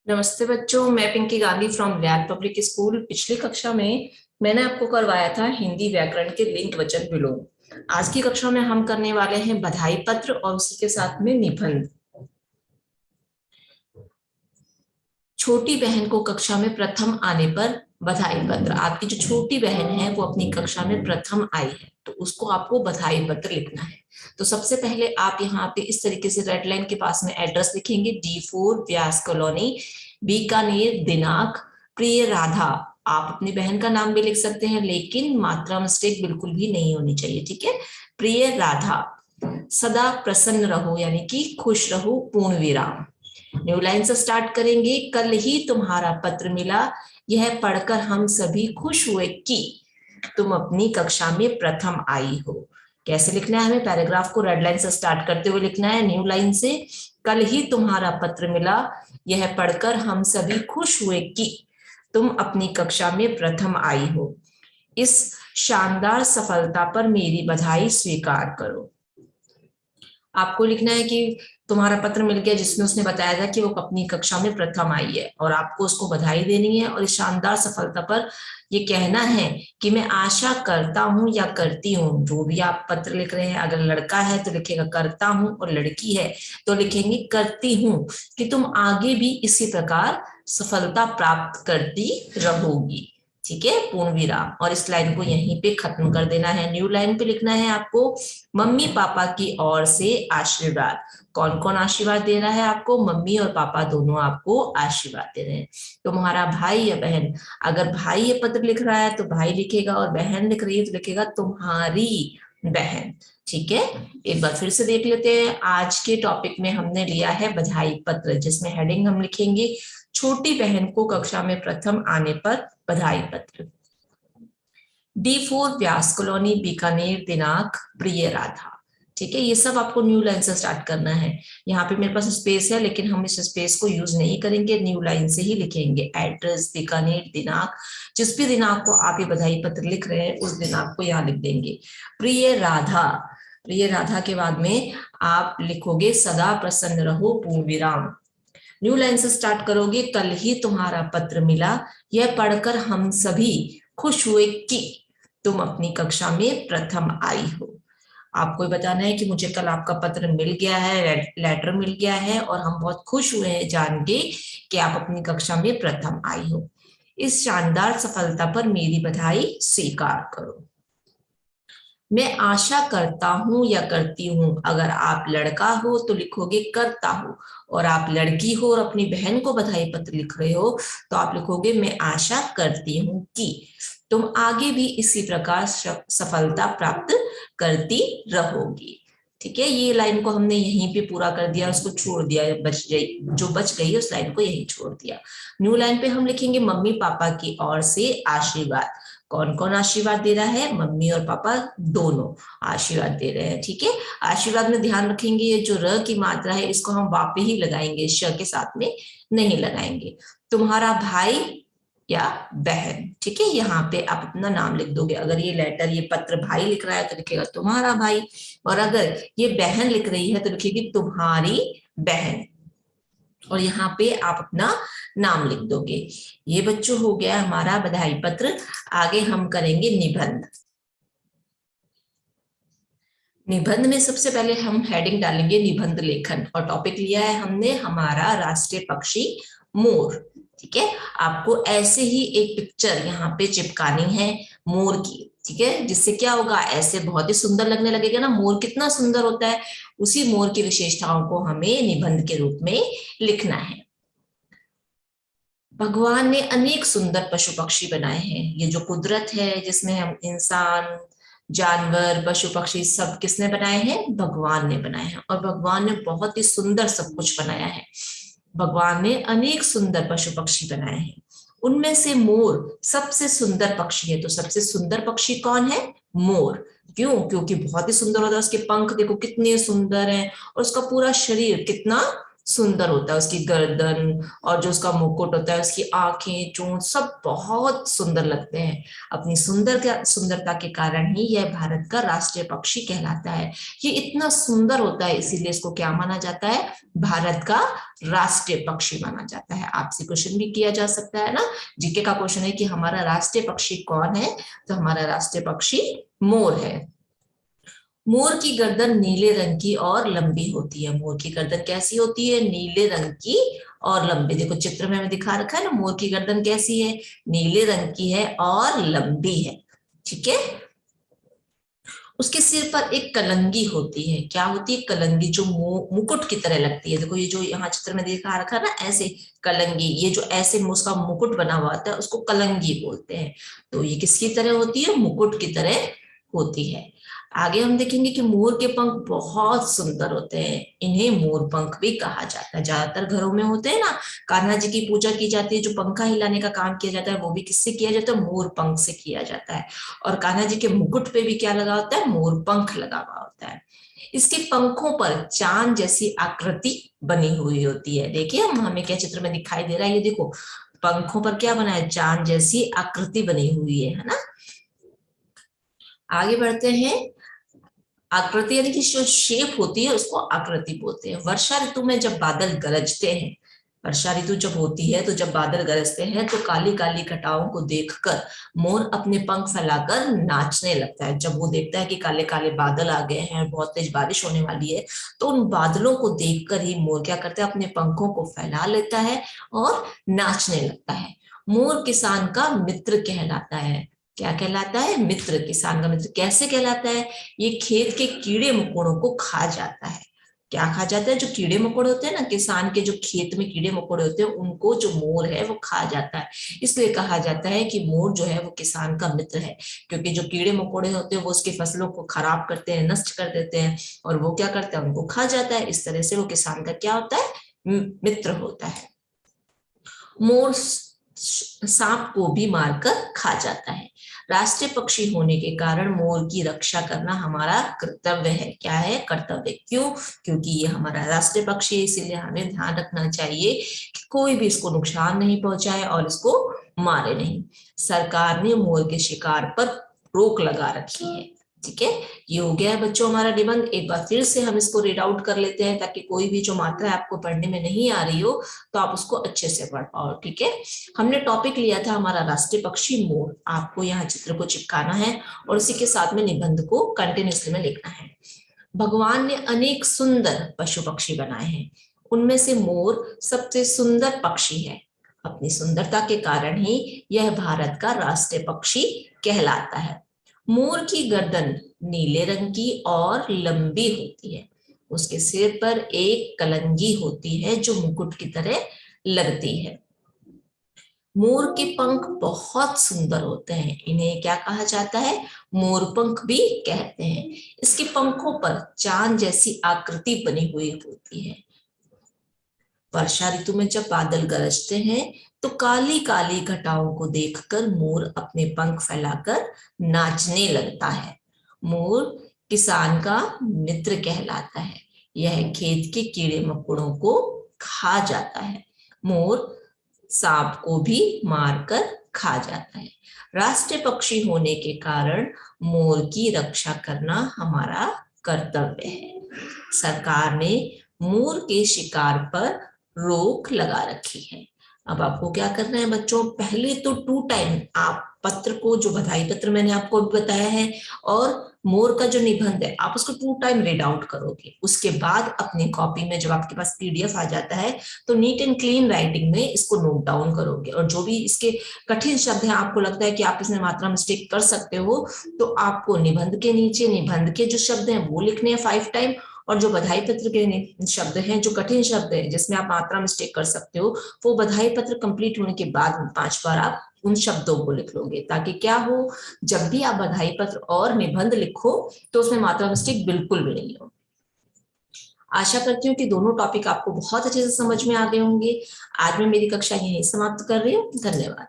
नमस्ते बच्चों, मैं पिंकी गांधी फ्रॉम लैड पब्लिक स्कूल। पिछली कक्षा में मैंने आपको करवाया था हिंदी व्याकरण के लिंग वचन विलोम। आज की कक्षा में हम करने वाले हैं बधाई पत्र और उसी के साथ में निबंध। छोटी बहन को कक्षा में प्रथम आने पर बधाई पत्र। आपकी जो छोटी बहन है वो अपनी कक्षा में प्रथम आई है तो उसको आपको बधाई पत्र लिखना है। तो सबसे पहले आप यहाँ पे इस तरीके से रेड लाइन के पास में एड्रेस लिखेंगे, D4 व्यास कॉलोनी, बीकानेर, दिनांक प्रिय राधा। आप अपनी बहन का नाम भी लिख सकते हैं लेकिन मात्रा मिस्टेक बिल्कुल भी नहीं होनी चाहिए, ठीक है। प्रिय राधा, सदा प्रसन्न रहो यानी कि खुश रहो, पूर्ण विराम। न्यू लाइन से स्टार्ट करेंगे। कल ही तुम्हारा पत्र मिला, यह पढ़कर हम सभी खुश हुए कि तुम अपनी कक्षा में प्रथम आई हो। कैसे लिखना है हमें? पैराग्राफ को रेड लाइन से स्टार्ट करते हुए लिखना है न्यू लाइन से। कल ही तुम्हारा पत्र मिला, यह पढ़कर हम सभी खुश हुए कि तुम अपनी कक्षा में प्रथम आई हो। इस शानदार सफलता पर मेरी बधाई स्वीकार करो। आपको लिखना है कि तुम्हारा पत्र मिल गया जिसमें उसने बताया था कि वो अपनी कक्षा में प्रथम आई है और आपको उसको बधाई देनी है और इस शानदार सफलता पर ये कहना है कि मैं आशा करता हूं या करती हूँ। जो भी आप पत्र लिख रहे हैं, अगर लड़का है तो लिखेगा करता हूं और लड़की है तो लिखेंगे करती हूँ, कि तुम आगे भी इसी प्रकार सफलता प्राप्त करती रहोगी। ठीक है, पूर्ण विराम। और इस लाइन को यहीं पे खत्म कर देना है। न्यू लाइन पे लिखना है आपको मम्मी पापा की ओर से आशीर्वाद। कौन कौन आशीर्वाद दे रहा है आपको? मम्मी और पापा दोनों आपको आशीर्वाद दे रहे हैं। तुम्हारा भाई या बहन, अगर भाई ये पत्र लिख रहा है तो भाई लिखेगा और बहन लिख रही है तो लिखेगा तुम्हारी बहन। ठीक है, एक बार फिर से देख लेते हैं। आज के टॉपिक में हमने लिया है बधाई पत्र, जिसमें हेडिंग हम लिखेंगे छोटी बहन को कक्षा में प्रथम आने पर बधाई पत्र। D4 व्यास कॉलोनी, बीकानेर, दिनांक प्रिय राधा। ठीक है, ये सब आपको न्यू लाइन से स्टार्ट करना है। यहाँ पे मेरे पास स्पेस है लेकिन हम इस स्पेस को यूज नहीं करेंगे, न्यू लाइन से ही लिखेंगे। एड्रेस, बीकानेर, दिनांक, जिस भी दिनांक को आप ये बधाई पत्र लिख रहे हैं उस दिनांक को यहाँ लिख देंगे। प्रिय राधा, प्रिय राधा के बाद में आप लिखोगे सदा प्रसन्न रहो, पूर्ण विराम। न्यू लाइन से स्टार्ट करोगे। कल ही तुम्हारा पत्र मिला, यह पढ़कर हम सभी खुश हुए कि तुम अपनी कक्षा में प्रथम आई हो। आपको बताना है कि मुझे कल आपका पत्र मिल गया है, लेटर मिल गया है और हम बहुत खुश हुए हैं जान के कि आप अपनी कक्षा में प्रथम आई हो। इस शानदार सफलता पर मेरी बधाई स्वीकार करो। मैं आशा करता हूं या करती हूं। अगर आप लड़का हो तो लिखोगे करता हूं, और आप लड़की हो और अपनी बहन को बधाई पत्र लिख रहे हो तो आप लिखोगे मैं आशा करती हूं कि तुम आगे भी इसी प्रकार सफलता प्राप्त करती रहोगी। ठीक है, ये लाइन को हमने यहीं पे पूरा कर दिया, उसको छोड़ दिया, बच गई जो बच गई उस लाइन को यहीं छोड़ दिया। न्यू लाइन पे हम लिखेंगे मम्मी पापा की ओर से आशीर्वाद। कौन कौन आशीर्वाद दे रहा है? मम्मी और पापा दोनों आशीर्वाद दे रहे हैं। ठीक है, आशीर्वाद में ध्यान रखेंगे ये जो र की मात्रा है इसको हम वापे ही लगाएंगे, श के साथ में नहीं लगाएंगे। तुम्हारा भाई या बहन। ठीक है, यहाँ पे आप अपना नाम लिख दोगे। अगर ये लेटर, ये पत्र भाई लिख रहा है तो लिखेगा तुम्हारा भाई, और अगर ये बहन लिख रही है तो लिखेगी तुम्हारी बहन, और यहाँ पे आप अपना नाम लिख दोगे। ये बच्चों हो गया हमारा बधाई पत्र। आगे हम करेंगे निबंध। निबंध में सबसे पहले हम हेडिंग डालेंगे निबंध लेखन, और टॉपिक लिया है हमने हमारा राष्ट्रीय पक्षी मोर। ठीक है, आपको ऐसे ही एक पिक्चर यहाँ पे चिपकानी है मोर की। ठीक है, जिससे क्या होगा, ऐसे बहुत ही सुंदर लगने लगेगा ना, मोर कितना सुंदर होता है। उसी मोर की विशेषताओं को हमें निबंध के रूप में लिखना है। भगवान ने अनेक सुंदर पशु पक्षी बनाए हैं। ये जो कुदरत है जिसमें हम इंसान, जानवर, पशु पक्षी सब किसने बनाए हैं? भगवान ने बनाए हैं, और भगवान ने बहुत ही सुंदर सब कुछ बनाया है। भगवान ने अनेक सुंदर पशु पक्षी बनाए हैं, उनमें से मोर सबसे सुंदर पक्षी है। तो सबसे सुंदर पक्षी कौन है? मोर। क्यों? क्योंकि बहुत ही सुंदर होता है, उसके पंख देखो कितने सुंदर हैं, और उसका पूरा शरीर कितना सुंदर होता है, उसकी गर्दन और जो उसका मुकुट होता है, उसकी आंखें, चोंच सब बहुत सुंदर लगते हैं। अपनी सुंदरता के कारण ही यह भारत का राष्ट्रीय पक्षी कहलाता है। ये इतना सुंदर होता है इसीलिए इसको क्या माना जाता है? भारत का राष्ट्रीय पक्षी माना जाता है। आपसे क्वेश्चन भी किया जा सकता है ना, जीके का क्वेश्चन है कि हमारा राष्ट्रीय पक्षी कौन है, तो हमारा राष्ट्रीय पक्षी मोर है। मोर की गर्दन नीले रंग की और लंबी होती है। मोर की गर्दन कैसी होती है, नीले रंग की और लंबी। देखो चित्र में हमें दिखा रखा है ना, मोर की गर्दन कैसी है, नीले रंग की है और लंबी है, ठीक है। उसके सिर पर एक कलंगी होती है। क्या होती है, कलंगी, जो मुकुट की तरह लगती है। देखो ये जो यहाँ चित्र में दिखा रखा है ना, ऐसे कलंगी, ये जो ऐसे उसका मुकुट बना हुआ होता है उसको कलंगी बोलते हैं। तो ये किसकी तरह होती है, मुकुट की तरह होती है। आगे हम देखेंगे कि मोर के पंख बहुत सुंदर होते हैं, इन्हें मोर पंख भी कहा जाता है। ज्यादातर घरों में होते हैं ना, कान्हा जी की पूजा की जाती है, जो पंखा हिलाने का काम किया जाता है वो भी किससे किया जाता है, मोर पंख से किया जाता है। और कान्हा जी के मुकुट पे भी क्या लगा होता है, मोर पंख लगा हुआ होता है। इसके पंखों पर चांद जैसी आकृति बनी हुई होती है। देखिए हमें क्या चित्र में दिखाई दे रहा है, ये देखो पंखों पर क्या बना है, चांद जैसी आकृति बनी हुई है ना। आगे बढ़ते हैं। आकृति यानी कि जो शेप होती है उसको आकृति बोलते हैं। वर्षा ऋतु में जब बादल गरजते हैं, वर्षा ऋतु जब होती है तो जब बादल गरजते हैं तो काली काली घटाओं को देखकर मोर अपने पंख फैलाकर नाचने लगता है। जब वो देखता है कि काले काले बादल आ गए हैं, बहुत तेज बारिश होने वाली है, तो उन बादलों को देखकर ही मोर क्या करता है, अपने पंखों को फैला लेता है और नाचने लगता है। मोर किसान का मित्र कहलाता है। क्या कहलाता है, मित्र, किसान का मित्र। कैसे कहलाता है, ये खेत के कीड़े मकोड़ों को खा जाता है। क्या खा जाता है, जो कीड़े मकोड़े होते हैं ना, किसान के जो खेत में कीड़े मकोड़े होते हैं उनको जो मोर है वो खा जाता है। इसलिए कहा जाता है कि मोर जो है वो किसान का मित्र है, क्योंकि जो कीड़े मकोड़े होते हैं वो उसकी फसलों को खराब करते हैं, नष्ट कर देते हैं, और वो क्या करता है, उनको खा जाता है। इस तरह से वो किसान का क्या होता है, मित्र होता है। मोर सांप को भी मारकर खा जाता है। राष्ट्रीय पक्षी होने के कारण मोर की रक्षा करना हमारा कर्तव्य है। क्या है, कर्तव्य। क्यों, क्योंकि ये हमारा राष्ट्रीय पक्षी है, इसीलिए हमें ध्यान रखना चाहिए कि कोई भी इसको नुकसान नहीं पहुंचाए और इसको मारे नहीं। सरकार ने मोर के शिकार पर रोक लगा रखी है। ठीक है, ये हो गया है बच्चों हमारा निबंध। एक बार फिर से हम इसको रीड आउट कर लेते हैं, ताकि कोई भी जो मात्रा आपको पढ़ने में नहीं आ रही हो तो आप उसको अच्छे से पढ़ पाओ। ठीक है, हमने टॉपिक लिया था हमारा राष्ट्रीय पक्षी मोर। आपको यहाँ चित्र को चिपकाना है और उसी के साथ में निबंध को कंटिन्यूअसली में लिखना है। भगवान ने अनेक सुंदर पशु पक्षी बनाए हैं, उनमें से मोर सबसे सुंदर पक्षी है। अपनी सुंदरता के कारण ही यह भारत का राष्ट्रीय पक्षी कहलाता है। मोर की गर्दन नीले रंग की और लंबी होती है। उसके सिर पर एक कलंगी होती है जो मुकुट की तरह लगती है। मोर के पंख बहुत सुंदर होते हैं, इन्हें क्या कहा जाता है, मोर पंख भी कहते हैं। इसके पंखों पर चांद जैसी आकृति बनी हुई होती है। वर्षा ऋतु में जब बादल गरजते हैं तो काली काली घटाओं को देखकर मोर अपने पंख फैलाकर नाचने लगता है। मोर किसान का मित्र कहलाता है। यह खेत के कीड़े मकोड़ों को खा जाता है। मोर सांप को भी मारकर खा जाता है। राष्ट्रीय पक्षी होने के कारण मोर की रक्षा करना हमारा कर्तव्य है। सरकार ने मोर के शिकार पर रोक लगा रखी है। अब आपको क्या करना है बच्चों, पहले तो 2 टाइम आप पत्र को, जो बधाई पत्र मैंने आपको बताया है, और मोर का जो निबंध है आप उसको 2 टाइम रीड आउट करोगे। उसके बाद अपनी कॉपी में जब आपके पास पीडीएफ आ जाता है तो नीट एंड क्लीन राइटिंग में इसको नोट डाउन करोगे, और जो भी इसके कठिन शब्द हैं, आपको लगता है कि आप इसमें मात्रा मिस्टेक कर सकते हो, तो आपको निबंध के नीचे निबंध के जो शब्द हैं वो लिखने हैं 5 टाइम, और जो बधाई पत्र के शब्द हैं, जो कठिन शब्द हैं जिसमें आप मात्रा मिस्टेक कर सकते हो, वो बधाई पत्र कंप्लीट होने के बाद 5 बार आप उन शब्दों को लिख लोगे, ताकि क्या हो, जब भी आप बधाई पत्र और निबंध लिखो तो उसमें मात्रा मिस्टेक बिल्कुल भी नहीं हो। आशा करती हूँ कि दोनों टॉपिक आपको बहुत अच्छे से समझ में आ गए होंगे। आज मैं मेरी कक्षा यहीं समाप्त कर रही हूँ। धन्यवाद।